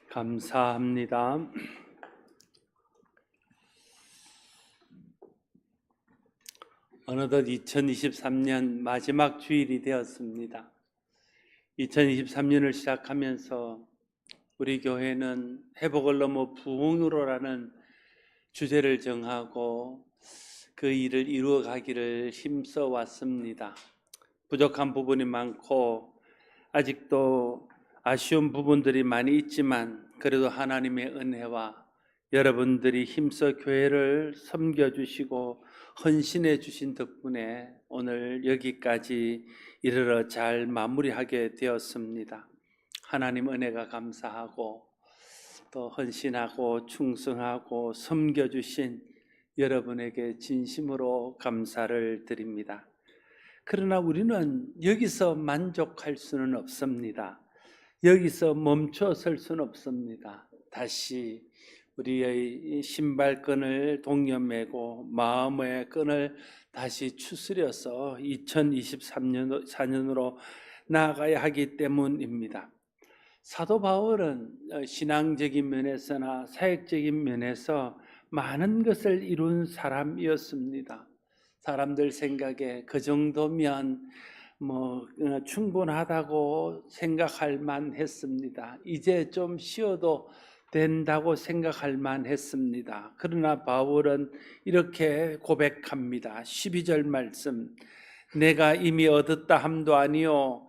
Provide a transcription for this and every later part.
감사합니다. 어느덧 2023년 마지막 주일이 되었습니다. 2023년을 시작하면서 우리 교회는 회복을 넘어 부흥으로라는 주제를 정하고 그 일을 이루어 가기를 힘써 왔습니다. 부족한 부분이 많고 아직도 아쉬운 부분들이 많이 있지만 그래도 하나님의 은혜와 여러분들이 힘써 교회를 섬겨주시고 헌신해 주신 덕분에 오늘 여기까지 이르러 잘 마무리하게 되었습니다. 하나님 은혜가 감사하고 또 헌신하고 충성하고 섬겨주신 여러분에게 진심으로 감사를 드립니다. 그러나 우리는 여기서 만족할 수는 없습니다. 여기서 멈춰 설 수는 없습니다. 다시 우리의 신발끈을 동여매고 마음의 끈을 다시 추스려서 2023년으로 나아가야 하기 때문입니다. 사도 바울은 신앙적인 면에서나 사역적인 면에서 많은 것을 이룬 사람이었습니다. 사람들 생각에 그 정도면 충분하다고 생각할 만했습니다. 이제 좀 쉬어도 된다고 생각할 만했습니다. 그러나 바울은 이렇게 고백합니다. 12절 말씀, 내가 이미 얻었다 함도 아니요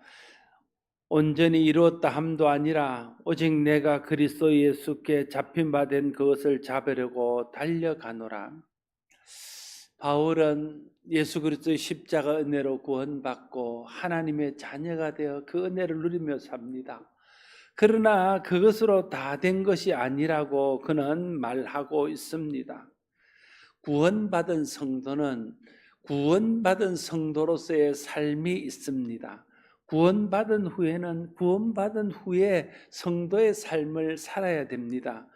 온전히 이루었다 함도 아니라 오직 내가 그리스도 예수께 잡힌 바 된 그것을 잡으려고 달려가노라. 바울은 예수 그리스도의 십자가 은혜로 구원받고 하나님의 자녀가 되어 그 은혜를 누리며 삽니다. 그러나 그것으로 다 된 것이 아니라고 그는 말하고 있습니다. 구원받은 성도는 구원받은 성도로서의 삶이 있습니다. 구원받은 후에 성도의 삶을 살아야 됩니다.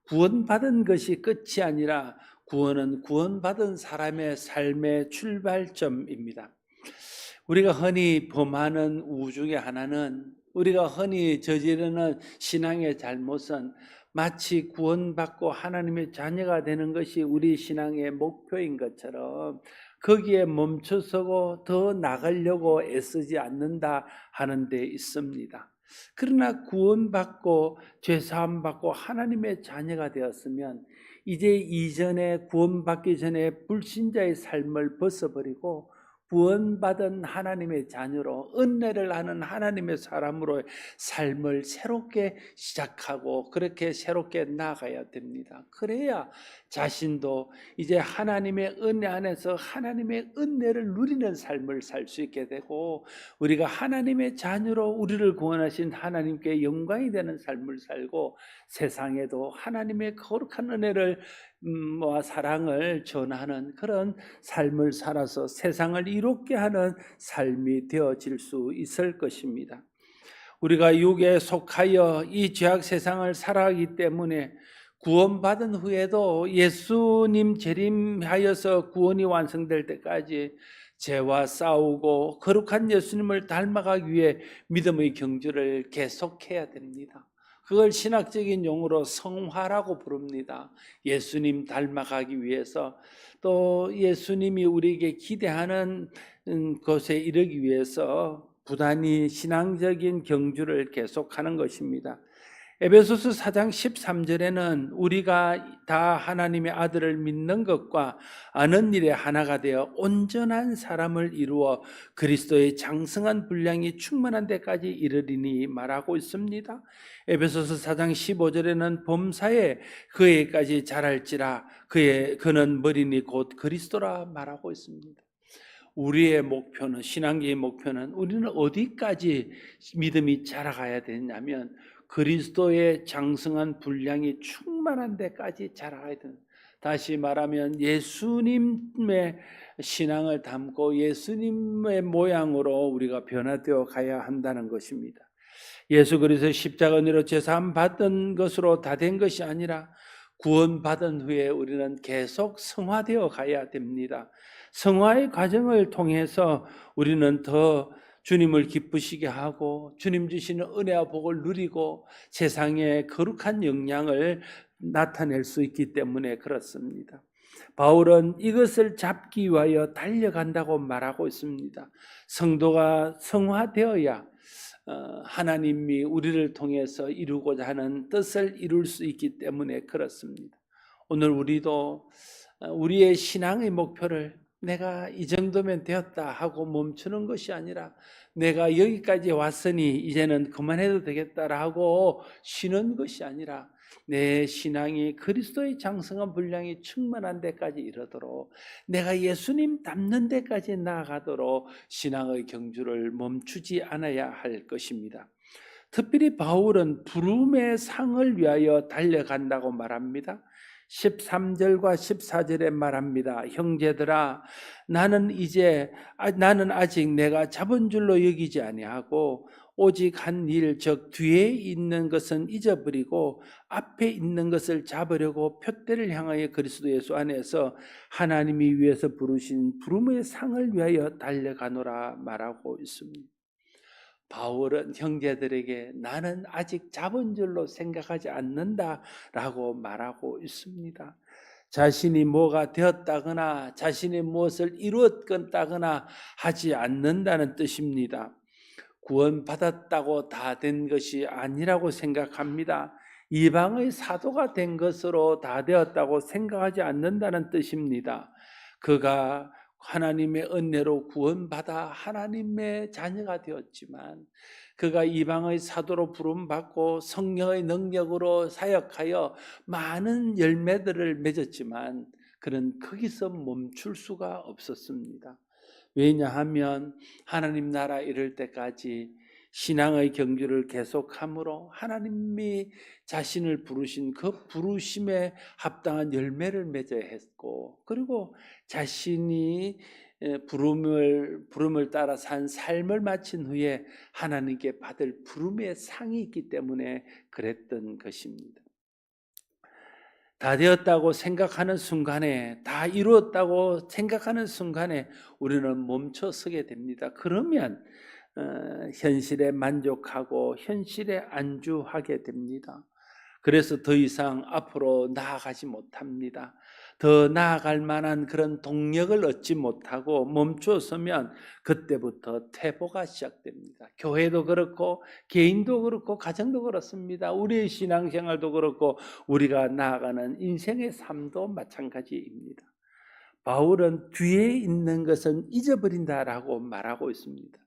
구원받은 것이 끝이 아니라 구원은 구원받은 사람의 삶의 출발점입니다. 우리가 흔히 범하는 우 중에 하나는, 우리가 흔히 저지르는 신앙의 잘못은 마치 구원받고 하나님의 자녀가 되는 것이 우리 신앙의 목표인 것처럼 거기에 멈춰서고 더 나가려고 애쓰지 않는다 하는 데 있습니다. 그러나 구원받고 죄사함받고 하나님의 자녀가 되었으면 이제 이전에 구원받기 전에 불신자의 삶을 벗어버리고 구원받은 하나님의 자녀로 은혜를 하는 하나님의 사람으로 삶을 새롭게 시작하고 그렇게 새롭게 나아가야 됩니다. 그래야 자신도 이제 하나님의 은혜 안에서 하나님의 은혜를 누리는 삶을 살 수 있게 되고 우리가 하나님의 자녀로 우리를 구원하신 하나님께 영광이 되는 삶을 살고 세상에도 하나님의 거룩한 은혜를 사랑을 전하는 그런 삶을 살아서 세상을 이롭게 하는 삶이 되어질 수 있을 것입니다. 우리가 육에 속하여 이 죄악 세상을 살아가기 때문에 구원받은 후에도 예수님 재림하여서 구원이 완성될 때까지 죄와 싸우고 거룩한 예수님을 닮아가기 위해 믿음의 경주를 계속해야 됩니다. 그걸 신학적인 용어로 성화라고 부릅니다. 예수님 닮아가기 위해서 또 예수님이 우리에게 기대하는 곳에 이르기 위해서 부단히 신앙적인 경주를 계속하는 것입니다. 에베소서 4장 13절에는 우리가 다 하나님의 아들을 믿는 것과 아는 일에 하나가 되어 온전한 사람을 이루어 그리스도의 장성한 분량이 충만한 데까지 이르리니 말하고 있습니다. 에베소서 4장 15절에는 범사에 그에까지 자랄지라 그는 머리니 곧 그리스도라 말하고 있습니다. 우리의 목표는, 신앙계의 목표는 우리는 어디까지 믿음이 자라가야 되냐면 그리스도의 장성한 분량이 충만한 데까지 자라가야 됩니다. 다시 말하면 예수님의 신앙을 담고 예수님의 모양으로 우리가 변화되어 가야 한다는 것입니다. 예수 그리스도의 십자가 은혜로 제사함 받은 것으로 다 된 것이 아니라 구원받은 후에 우리는 계속 성화되어 가야 됩니다. 성화의 과정을 통해서 우리는 더 주님을 기쁘시게 하고 주님 주시는 은혜와 복을 누리고 세상에 거룩한 영향을 나타낼 수 있기 때문에 그렇습니다. 바울은 이것을 잡기 위하여 달려간다고 말하고 있습니다. 성도가 성화되어야 하나님이 우리를 통해서 이루고자 하는 뜻을 이룰 수 있기 때문에 그렇습니다. 오늘 우리도 우리의 신앙의 목표를 내가 이 정도면 되었다 하고 멈추는 것이 아니라 내가 여기까지 왔으니 이제는 그만해도 되겠다라고 쉬는 것이 아니라 내 신앙이 그리스도의 장성한 분량이 충만한 데까지 이르도록 내가 예수님 닮는 데까지 나아가도록 신앙의 경주를 멈추지 않아야 할 것입니다. 특별히 바울은 부름의 상을 위하여 달려간다고 말합니다. 13절과 14절에 말합니다. 형제들아, 나는 아직 내가 잡은 줄로 여기지 아니하고 오직 한 일, 즉 뒤에 있는 것은 잊어버리고 앞에 있는 것을 잡으려고 표대를 향하여 그리스도 예수 안에서 하나님이 위해서 부르신 부름의 상을 위하여 달려가노라 말하고 있습니다. 바울은 형제들에게 나는 아직 잡은 줄로 생각하지 않는다라고 말하고 있습니다. 자신이 뭐가 되었다거나 자신이 무엇을 이루었다거나 하지 않는다는 뜻입니다. 구원받았다고 다 된 것이 아니라고 생각합니다. 이방의 사도가 된 것으로 다 되었다고 생각하지 않는다는 뜻입니다. 그가 하나님의 은혜로 구원받아 하나님의 자녀가 되었지만 그가 이방의 사도로 부름받고 성령의 능력으로 사역하여 많은 열매들을 맺었지만 그는 거기서 멈출 수가 없었습니다. 왜냐하면 하나님 나라 이를 때까지 신앙의 경주를 계속함으로 하나님이 자신을 부르신 그 부르심에 합당한 열매를 맺어야 했고, 그리고 자신이 부름을 따라 산 삶을 마친 후에 하나님께 받을 부름의 상이 있기 때문에 그랬던 것입니다. 다 되었다고 생각하는 순간에, 다 이루었다고 생각하는 순간에 우리는 멈춰 서게 됩니다. 그러면 현실에 만족하고 현실에 안주하게 됩니다. 그래서 더 이상 앞으로 나아가지 못합니다. 더 나아갈 만한 그런 동력을 얻지 못하고 멈추었으면 그때부터 퇴보가 시작됩니다. 교회도 그렇고 개인도 그렇고 가정도 그렇습니다. 우리의 신앙생활도 그렇고 우리가 나아가는 인생의 삶도 마찬가지입니다. 바울은 뒤에 있는 것은 잊어버린다라고 말하고 있습니다.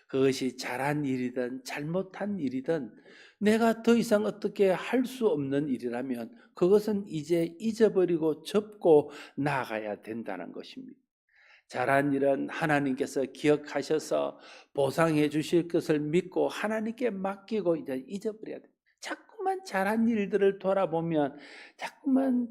그것이 잘한 일이든 잘못한 일이든 내가 더 이상 어떻게 할 수 없는 일이라면 그것은 이제 잊어버리고 접고 나아가야 된다는 것입니다. 잘한 일은 하나님께서 기억하셔서 보상해 주실 것을 믿고 하나님께 맡기고 이제 잊어버려야 돼요. 자꾸만 잘한 일들을 돌아보면 자꾸만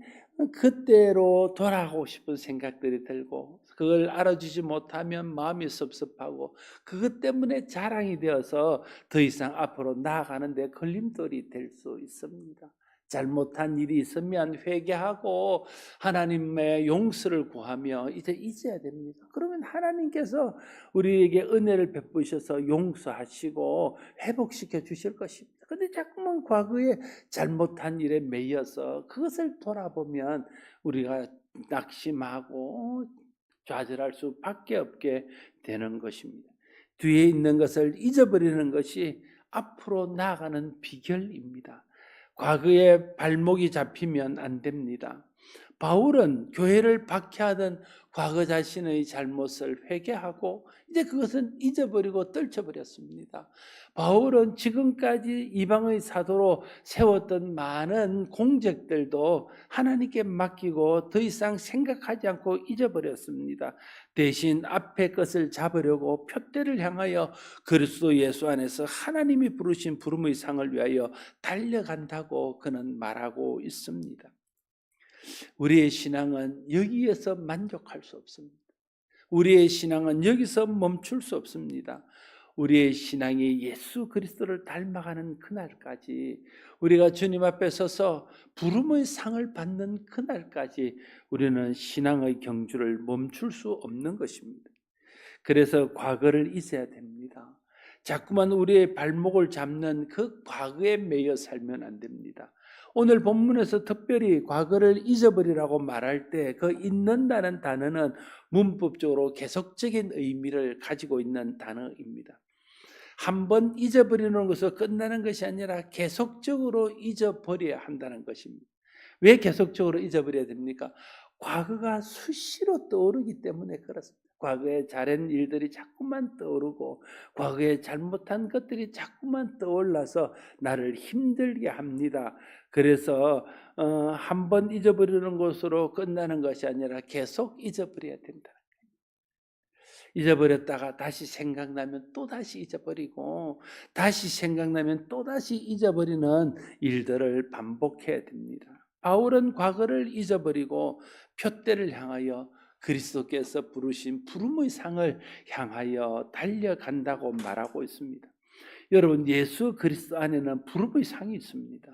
그때로 돌아가고 싶은 생각들이 들고 그걸 알아주지 못하면 마음이 섭섭하고 그것 때문에 자랑이 되어서 더 이상 앞으로 나아가는데 걸림돌이 될 수 있습니다. 잘못한 일이 있으면 회개하고 하나님의 용서를 구하며 이제 잊어야 됩니다. 그러면 하나님께서 우리에게 은혜를 베푸셔서 용서하시고 회복시켜 주실 것입니다. 그런데 자꾸만 과거에 잘못한 일에 매여서 그것을 돌아보면 우리가 낙심하고 좌절할 수밖에 없게 되는 것입니다. 뒤에 있는 것을 잊어버리는 것이 앞으로 나아가는 비결입니다. 과거에 발목이 잡히면 안 됩니다. 바울은 교회를 박해하던 과거 자신의 잘못을 회개하고 이제 그것은 잊어버리고 떨쳐버렸습니다. 바울은 지금까지 이방의 사도로 세웠던 많은 공적들도 하나님께 맡기고 더 이상 생각하지 않고 잊어버렸습니다. 대신 앞에 것을 잡으려고 표대를 향하여 그리스도 예수 안에서 하나님이 부르신 부름의 상을 위하여 달려간다고 그는 말하고 있습니다. 우리의 신앙은 여기에서 만족할 수 없습니다. 우리의 신앙은 여기서 멈출 수 없습니다. 우리의 신앙이 예수 그리스도를 닮아가는 그날까지, 우리가 주님 앞에 서서 부름의 상을 받는 그날까지 우리는 신앙의 경주를 멈출 수 없는 것입니다. 그래서 과거를 잊어야 됩니다. 자꾸만 우리의 발목을 잡는 그 과거에 매여 살면 안 됩니다. 오늘 본문에서 특별히 과거를 잊어버리라고 말할 때 그 잊는다는 단어는 문법적으로 계속적인 의미를 가지고 있는 단어입니다. 한번 잊어버리는 것으로 끝나는 것이 아니라 계속적으로 잊어버려야 한다는 것입니다. 왜 계속적으로 잊어버려야 됩니까? 과거가 수시로 떠오르기 때문에 그렇습니다. 과거에 잘한 일들이 자꾸만 떠오르고 과거에 잘못한 것들이 자꾸만 떠올라서 나를 힘들게 합니다. 그래서 한번 잊어버리는 것으로 끝나는 것이 아니라 계속 잊어버려야 된다. 잊어버렸다가 다시 생각나면 또다시 잊어버리고 다시 생각나면 또다시 잊어버리는 일들을 반복해야 됩니다. 바울은 과거를 잊어버리고 표대를 향하여 그리스도께서 부르신 부름의 상을 향하여 달려간다고 말하고 있습니다. 여러분, 예수 그리스도 안에는 부름의 상이 있습니다.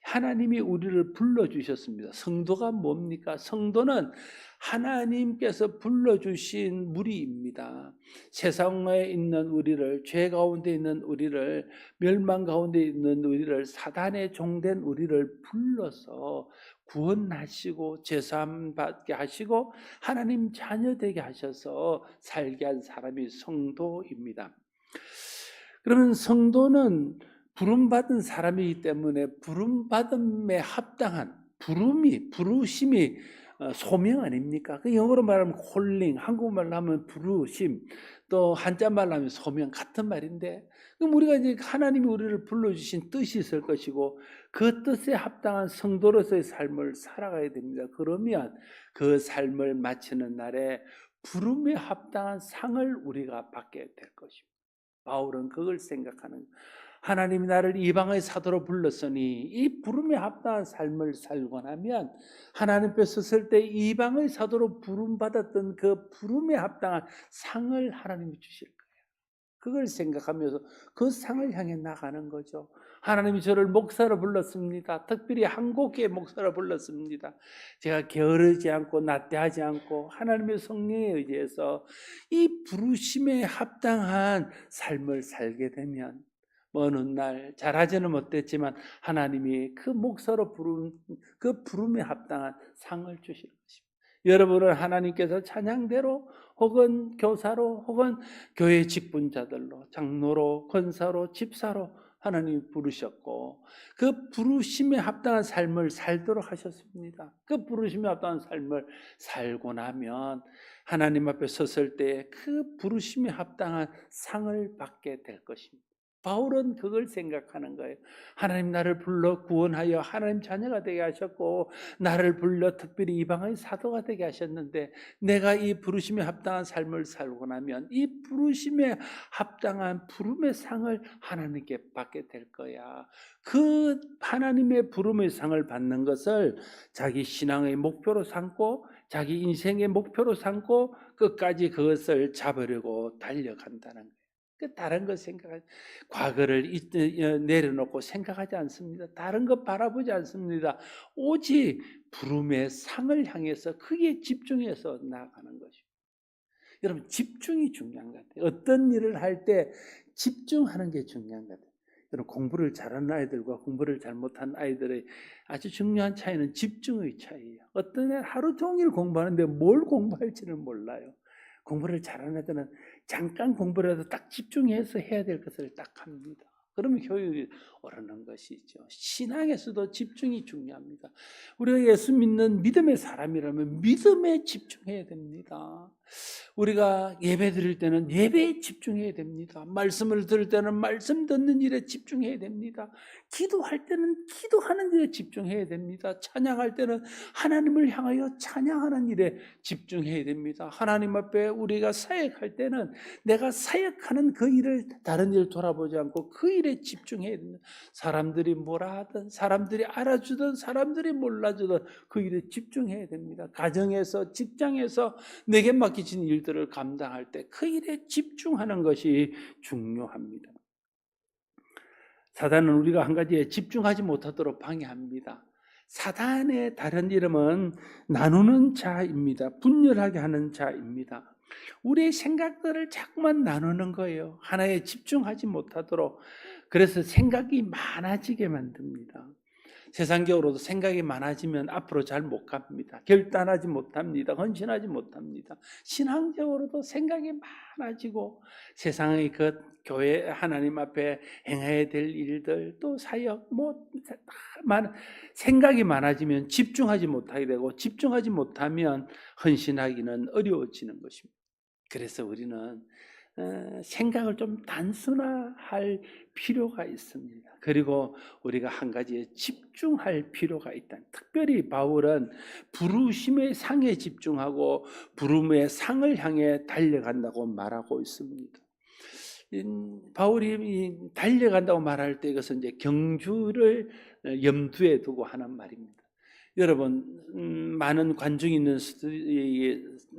하나님이 우리를 불러주셨습니다. 성도가 뭡니까? 성도는 하나님께서 불러주신 무리입니다. 세상에 있는 우리를, 죄 가운데 있는 우리를, 멸망 가운데 있는 우리를, 사단의 종된 우리를 불러서 구원하시고 제사함 받게 하시고 하나님 자녀 되게 하셔서 살게 한 사람이 성도입니다. 그러면 성도는 부름받은 사람이기 때문에 부름받음에 합당한 부르심이 소명 아닙니까? 그 영어로 말하면 콜링, 한국말로 하면 부르심, 또 한자말로 하면 소명 같은 말인데, 그럼 우리가 이제 하나님이 우리를 불러주신 뜻이 있을 것이고 그 뜻에 합당한 성도로서의 삶을 살아가야 됩니다. 그러면 그 삶을 마치는 날에 부름에 합당한 상을 우리가 받게 될 것입니다. 바울은 그걸 생각하는 거예요. 하나님이 나를 이방의 사도로 불렀으니 이 부름에 합당한 삶을 살고 나면 하나님 앞에 섰을 때 이방의 사도로 부름받았던 그 부름에 합당한 상을 하나님이 주실 거예요. 그걸 생각하면서 그 상을 향해 나가는 거죠. 하나님이 저를 목사로 불렀습니다. 특별히 한국교회 목사로 불렀습니다. 제가 게으르지 않고 나태하지 않고 하나님의 성령에 의지해서 이 부르심에 합당한 삶을 살게 되면 어느 날 잘하지는 못했지만 하나님이 그 목사로 부른 그 부름에 합당한 상을 주실 것입니다. 여러분을 하나님께서 찬양대로 혹은 교사로 혹은 교회 직분자들로 장로로 권사로 집사로 하나님이 부르셨고 그 부르심에 합당한 삶을 살도록 하셨습니다. 그 부르심에 합당한 삶을 살고 나면 하나님 앞에 섰을 때 그 부르심에 합당한 상을 받게 될 것입니다. 바울은 그걸 생각하는 거예요. 하나님 나를 불러 구원하여 하나님 자녀가 되게 하셨고 나를 불러 특별히 이방의 사도가 되게 하셨는데 내가 이 부르심에 합당한 삶을 살고 나면 이 부르심에 합당한 부름의 상을 하나님께 받게 될 거야. 그 하나님의 부름의 상을 받는 것을 자기 신앙의 목표로 삼고 자기 인생의 목표로 삼고 끝까지 그것을 잡으려고 달려간다는 거예요. 다른 거 생각하지, 과거를 내려놓고 생각하지 않습니다. 다른 거 바라보지 않습니다. 오직 부름의 상을 향해서 크게 집중해서 나아가는 것이죠. 여러분, 집중이 중요한 것 같아요. 어떤 일을 할 때 집중하는 게 중요한 것 같아요. 여러분, 공부를 잘하는 아이들과 공부를 잘못한 아이들의 아주 중요한 차이는 집중의 차이예요. 어떤 애 하루 종일 공부하는데 뭘 공부할지는 몰라요. 공부를 잘하는 애들은 잠깐 공부를 해도 딱 집중해서 해야 될 것을 딱 합니다. 그러면 교육이 오르는 것이죠. 신앙에서도 집중이 중요합니다. 우리가 예수 믿는 믿음의 사람이라면 믿음에 집중해야 됩니다. 우리가 예배 드릴 때는 예배에 집중해야 됩니다. 말씀을 들을 때는 말씀 듣는 일에 집중해야 됩니다. 기도할 때는 기도하는 일에 집중해야 됩니다. 찬양할 때는 하나님을 향하여 찬양하는 일에 집중해야 됩니다. 하나님 앞에 우리가 사역할 때는 내가 사역하는 그 일을 다른 일 돌아보지 않고 그 일에 집중해야 됩니다. 사람들이 뭐라 하든 사람들이 알아주든 사람들이 몰라주든 그 일에 집중해야 됩니다. 가정에서 직장에서 내게 맡기신 일들을 감당할 때 그 일에 집중하는 것이 중요합니다. 사단은 우리가 한 가지에 집중하지 못하도록 방해합니다. 사단의 다른 이름은 나누는 자입니다. 분열하게 하는 자입니다. 우리의 생각들을 자꾸만 나누는 거예요. 하나에 집중하지 못하도록. 그래서 생각이 많아지게 만듭니다. 세상적으로도 생각이 많아지면 앞으로 잘 못 갑니다. 결단하지 못합니다. 헌신하지 못합니다. 신앙적으로도 생각이 많아지고 세상의 그 교회 하나님 앞에 행해야 될 일들 또 사역 생각이 많아지면 집중하지 못하게 되고 집중하지 못하면 헌신하기는 어려워지는 것입니다. 그래서 우리는 생각을 좀 단순화할 필요가 있습니다. 그리고 우리가 한 가지에 집중할 필요가 있다. 특별히 바울은 부르심의 상에 집중하고 부름의 상을 향해 달려간다고 말하고 있습니다. 바울이 달려간다고 말할 때 이것은 이제 경주를 염두에 두고 하는 말입니다. 여러분, 많은 관중이 있는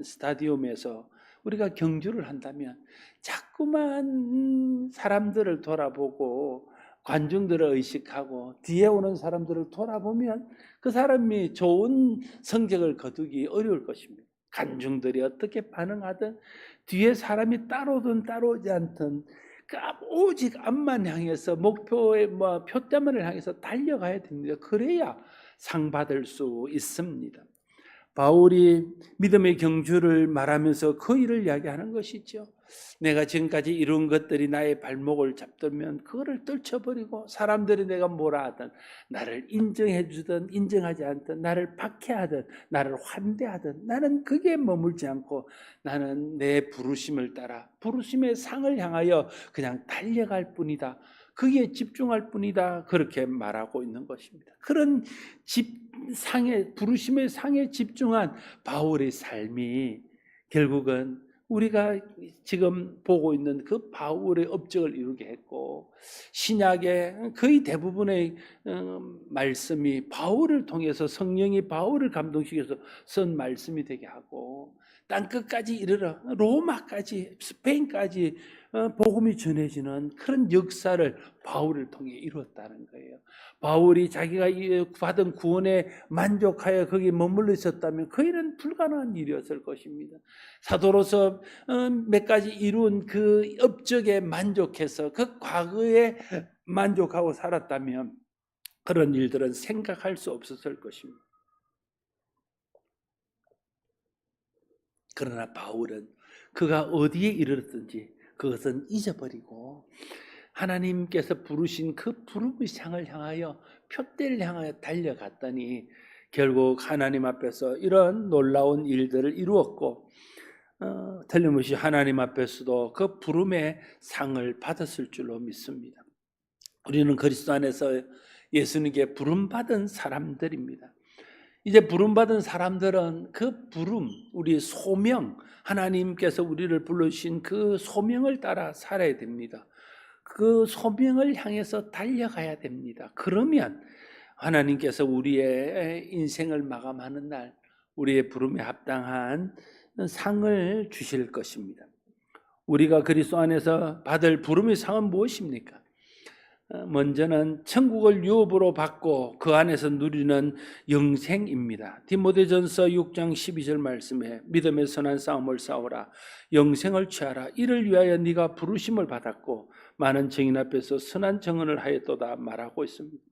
스타디움에서 우리가 경주를 한다면 자꾸만 사람들을 돌아보고 관중들을 의식하고 뒤에 오는 사람들을 돌아보면 그 사람이 좋은 성적을 거두기 어려울 것입니다. 관중들이 어떻게 반응하든 뒤에 사람이 따라오든 따라오지 않든 오직 앞만 향해서 목표의 표대만을 향해서 달려가야 됩니다. 그래야 상 받을 수 있습니다. 바울이 믿음의 경주를 말하면서 그 일을 이야기하는 것이죠. 내가 지금까지 이룬 것들이 나의 발목을 잡들면 그거를 떨쳐버리고 사람들이 내가 뭐라 하든 나를 인정해 주든 인정하지 않든 나를 박해하든 나를 환대하든 나는 그게 머물지 않고 나는 내 부르심을 따라 부르심의 상을 향하여 그냥 달려갈 뿐이다. 거기에 집중할 뿐이다. 그렇게 말하고 있는 것입니다. 그런 부르심의 상에 집중한 바울의 삶이 결국은 우리가 지금 보고 있는 그 바울의 업적을 이루게 했고 신약의 거의 대부분의 말씀이 바울을 통해서 성령이 바울을 감동시켜서 쓴 말씀이 되게 하고 땅끝까지 이르러 로마까지 스페인까지 복음이 전해지는 그런 역사를 바울을 통해 이루었다는 거예요. 바울이 자기가 받은 구원에 만족하여 거기에 머물러 있었다면 그 일은 불가능한 일이었을 것입니다. 사도로서 몇 가지 이룬 그 업적에 만족해서 그 과거에 만족하고 살았다면 그런 일들은 생각할 수 없었을 것입니다. 그러나 바울은 그가 어디에 이르렀든지 그것은 잊어버리고 하나님께서 부르신 그 부름의 상을 향하여 표대를 향하여 달려갔더니 결국 하나님 앞에서 이런 놀라운 일들을 이루었고 틀림없이 하나님 앞에서도 그 부름의 상을 받았을 줄로 믿습니다. 우리는 그리스도 안에서 예수님께 부름받은 사람들입니다. 이제 부름받은 사람들은 그 부름, 우리의 소명, 하나님께서 우리를 불러주신 그 소명을 따라 살아야 됩니다. 그 소명을 향해서 달려가야 됩니다. 그러면 하나님께서 우리의 인생을 마감하는 날 우리의 부름에 합당한 상을 주실 것입니다. 우리가 그리스도 안에서 받을 부름의 상은 무엇입니까? 먼저는 천국을 유업으로 받고 그 안에서 누리는 영생입니다. 디모데전서 6장 12절 말씀에 믿음의 선한 싸움을 싸우라 영생을 취하라 이를 위하여 네가 부르심을 받았고 많은 증인 앞에서 선한 증언을 하였도다 말하고 있습니다.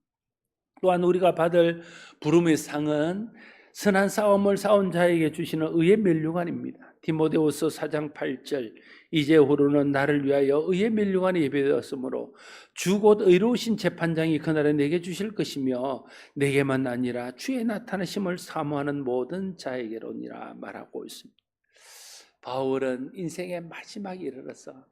또한 우리가 받을 부름의 상은 선한 싸움을 싸운 자에게 주시는 의의 면류관입니다. 디모데후서 4장 8절 이제후로는 나를 위하여 의의 면류관이 예배되었으므로 주 곧 의로우신 재판장이 그날에 내게 주실 것이며 내게만 아니라 주의 나타나심을 사모하는 모든 자에게로니라 말하고 있습니다. 바울은 인생의 마지막에 이르러서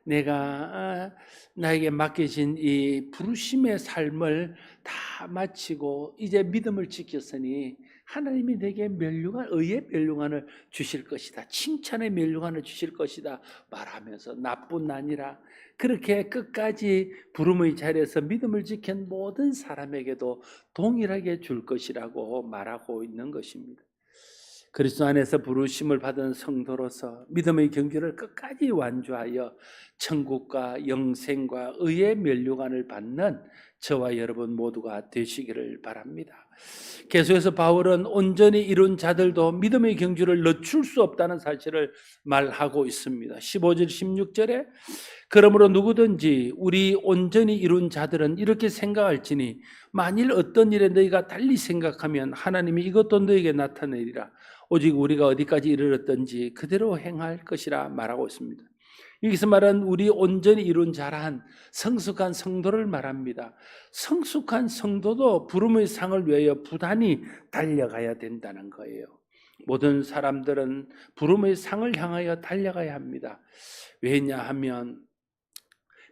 내가 나에게 맡겨진 이 부르심의 삶을 다 마치고 이제 믿음을 지켰으니 하나님이 내게 면류관, 의의 면류관을 주실 것이다. 칭찬의 면류관을 주실 것이다. 말하면서 나뿐 아니라 그렇게 끝까지 부름의 자리에서 믿음을 지킨 모든 사람에게도 동일하게 줄 것이라고 말하고 있는 것입니다. 그리스도 안에서 부르심을 받은 성도로서 믿음의 경주를 끝까지 완주하여 천국과 영생과 의의 면류관을 받는 저와 여러분 모두가 되시기를 바랍니다. 계속해서 바울은 온전히 이룬 자들도 믿음의 경주를 늦출 수 없다는 사실을 말하고 있습니다. 15절 16절에 그러므로 누구든지 우리 온전히 이룬 자들은 이렇게 생각할지니 만일 어떤 일에 너희가 달리 생각하면 하나님이 이것도 너희에게 나타내리라. 오직 우리가 어디까지 이르렀든지 그대로 행할 것이라 말하고 있습니다. 여기서 말한 우리 온전히 이룬 자란 성숙한 성도를 말합니다. 성숙한 성도도 부름의 상을 위하여 부단히 달려가야 된다는 거예요. 모든 사람들은 부름의 상을 향하여 달려가야 합니다. 왜냐하면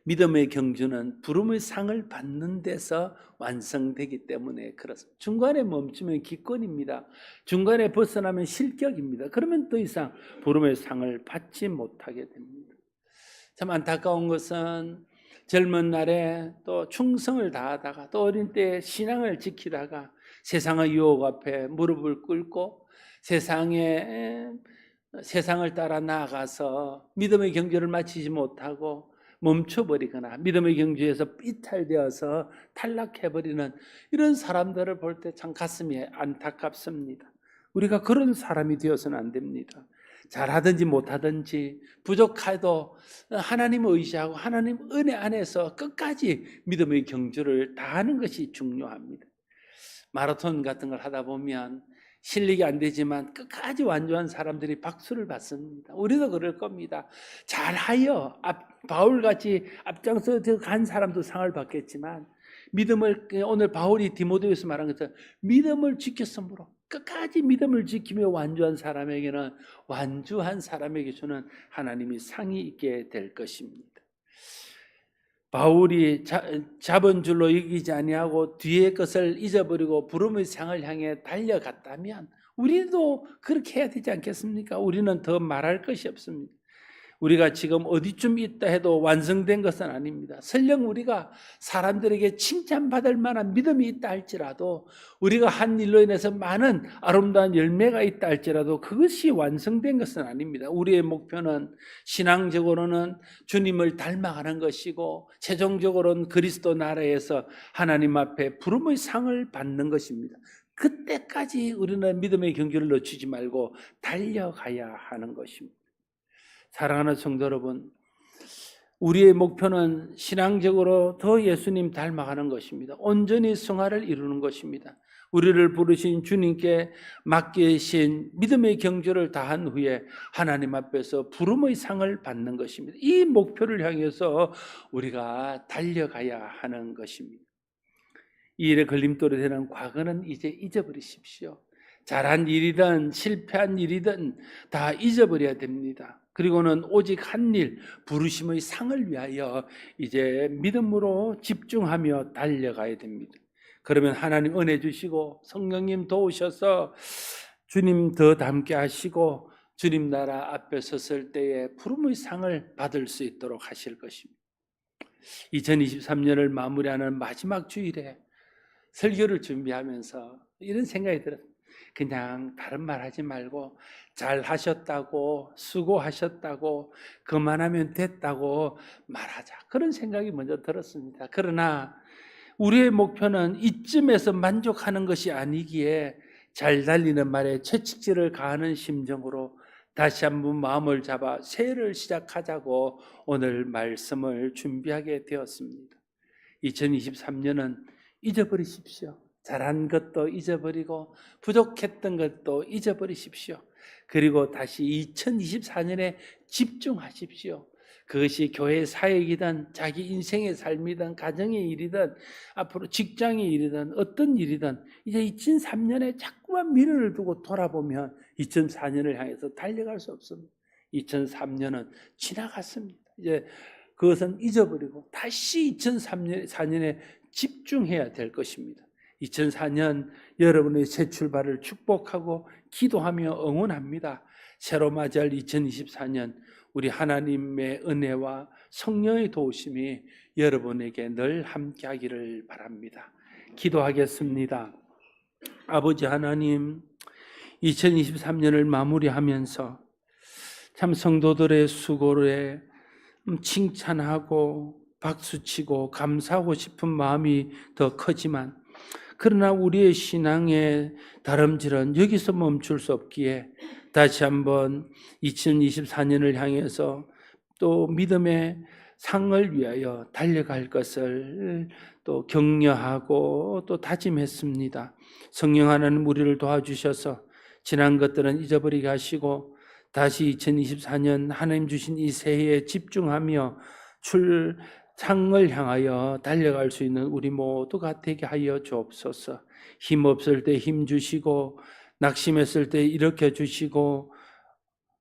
믿음의 경주는 부름의 상을 받는 데서 완성되기 때문에 그렇습니다. 중간에 멈추면 기권입니다. 중간에 벗어나면 실격입니다. 그러면 더 이상 부름의 상을 받지 못하게 됩니다. 참 안타까운 것은 젊은 날에 또 충성을 다하다가 또 어린 때에 신앙을 지키다가 세상의 유혹 앞에 무릎을 꿇고 세상을 따라 나아가서 믿음의 경주를 마치지 못하고 멈춰버리거나 믿음의 경주에서 이탈되어서 탈락해버리는 이런 사람들을 볼 때 참 가슴이 안타깝습니다. 우리가 그런 사람이 되어서는 안 됩니다. 잘하든지 못하든지 부족해도 하나님을 의지하고 하나님 은혜 안에서 끝까지 믿음의 경주를 다하는 것이 중요합니다. 마라톤 같은 걸 하다 보면 실력이 안 되지만 끝까지 완주한 사람들이 박수를 받습니다. 우리도 그럴 겁니다. 잘하여 바울같이 앞장서 간 사람도 상을 받겠지만 믿음을 오늘 바울이 디모데후서 말한 것처럼 믿음을 지켰으므로 끝까지 믿음을 지키며 완주한 사람에게는 완주한 사람에게 주는 하나님이 상이 있게 될 것입니다. 바울이 잡은 줄로 여기지 아니하고 뒤의 것을 잊어버리고 부름의 상을 향해 달려갔다면 우리도 그렇게 해야 되지 않겠습니까? 우리는 더 말할 것이 없습니다. 우리가 지금 어디쯤 있다 해도 완성된 것은 아닙니다. 설령 우리가 사람들에게 칭찬받을 만한 믿음이 있다 할지라도 우리가 한 일로 인해서 많은 아름다운 열매가 있다 할지라도 그것이 완성된 것은 아닙니다. 우리의 목표는 신앙적으로는 주님을 닮아가는 것이고 최종적으로는 그리스도 나라에서 하나님 앞에 부름의 상을 받는 것입니다. 그때까지 우리는 믿음의 경주를 늦추지 말고 달려가야 하는 것입니다. 사랑하는 성도 여러분, 우리의 목표는 신앙적으로 더 예수님 닮아가는 것입니다. 온전히 성화를 이루는 것입니다. 우리를 부르신 주님께 맡기신 믿음의 경주를 다한 후에 하나님 앞에서 부름의 상을 받는 것입니다. 이 목표를 향해서 우리가 달려가야 하는 것입니다. 이 일에 걸림돌이 되는 과거는 이제 잊어버리십시오. 잘한 일이든 실패한 일이든 다 잊어버려야 됩니다. 그리고는 오직 한 일, 부르심의 상을 위하여 이제 믿음으로 집중하며 달려가야 됩니다. 그러면 하나님 은혜 주시고 성령님 도우셔서 주님 더 닮게 하시고 주님 나라 앞에 섰을 때에 부름의 상을 받을 수 있도록 하실 것입니다. 2023년을 마무리하는 마지막 주일에 설교를 준비하면서 이런 생각이 들어요. 그냥 다른 말 하지 말고 잘 하셨다고 수고하셨다고 그만하면 됐다고 말하자, 그런 생각이 먼저 들었습니다. 그러나 우리의 목표는 이쯤에서 만족하는 것이 아니기에 잘 달리는 말에 채찍질을 가하는 심정으로 다시 한번 마음을 잡아 새해를 시작하자고 오늘 말씀을 준비하게 되었습니다. 2023년은 잊어버리십시오. 잘한 것도 잊어버리고 부족했던 것도 잊어버리십시오. 그리고 다시 2024년에 집중하십시오. 그것이 교회 사역이든 자기 인생의 삶이든 가정의 일이든 앞으로 직장의 일이든 어떤 일이든 이제 2003년에 자꾸만 미련을 두고 돌아보면 2004년을 향해서 달려갈 수 없습니다. 2003년은 지나갔습니다. 이제 그것은 잊어버리고 다시 2004년에 집중해야 될 것입니다. 2004년 여러분의 새 출발을 축복하고 기도하며 응원합니다. 새로 맞이할 2024년 우리 하나님의 은혜와 성령의 도우심이 여러분에게 늘 함께하기를 바랍니다. 기도하겠습니다. 아버지 하나님, 2023년을 마무리하면서 참 성도들의 수고를 칭찬하고 박수치고 감사하고 싶은 마음이 더 크지만, 그러나 우리의 신앙의 다름질은 여기서 멈출 수 없기에 다시 한번 2024년을 향해서 또 믿음의 상을 위하여 달려갈 것을 또 격려하고 또 다짐했습니다. 성령 하나님 우리를 도와주셔서 지난 것들은 잊어버리게 하시고 다시 2024년 하나님 주신 이 새해에 집중하며 상을 향하여 달려갈 수 있는 우리 모두가 되게 하여 주옵소서. 힘 없을 때 힘 주시고, 낙심했을 때 일으켜 주시고,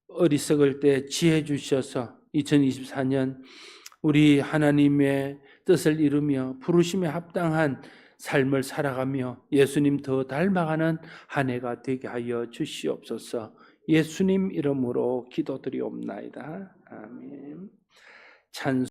어리석을 때 지혜 주셔서 2024년 우리 하나님의 뜻을 이루며 부르심에 합당한 삶을 살아가며 예수님 더 닮아가는 한 해가 되게 하여 주시옵소서. 예수님 이름으로 기도드리옵나이다. 아멘. 찬송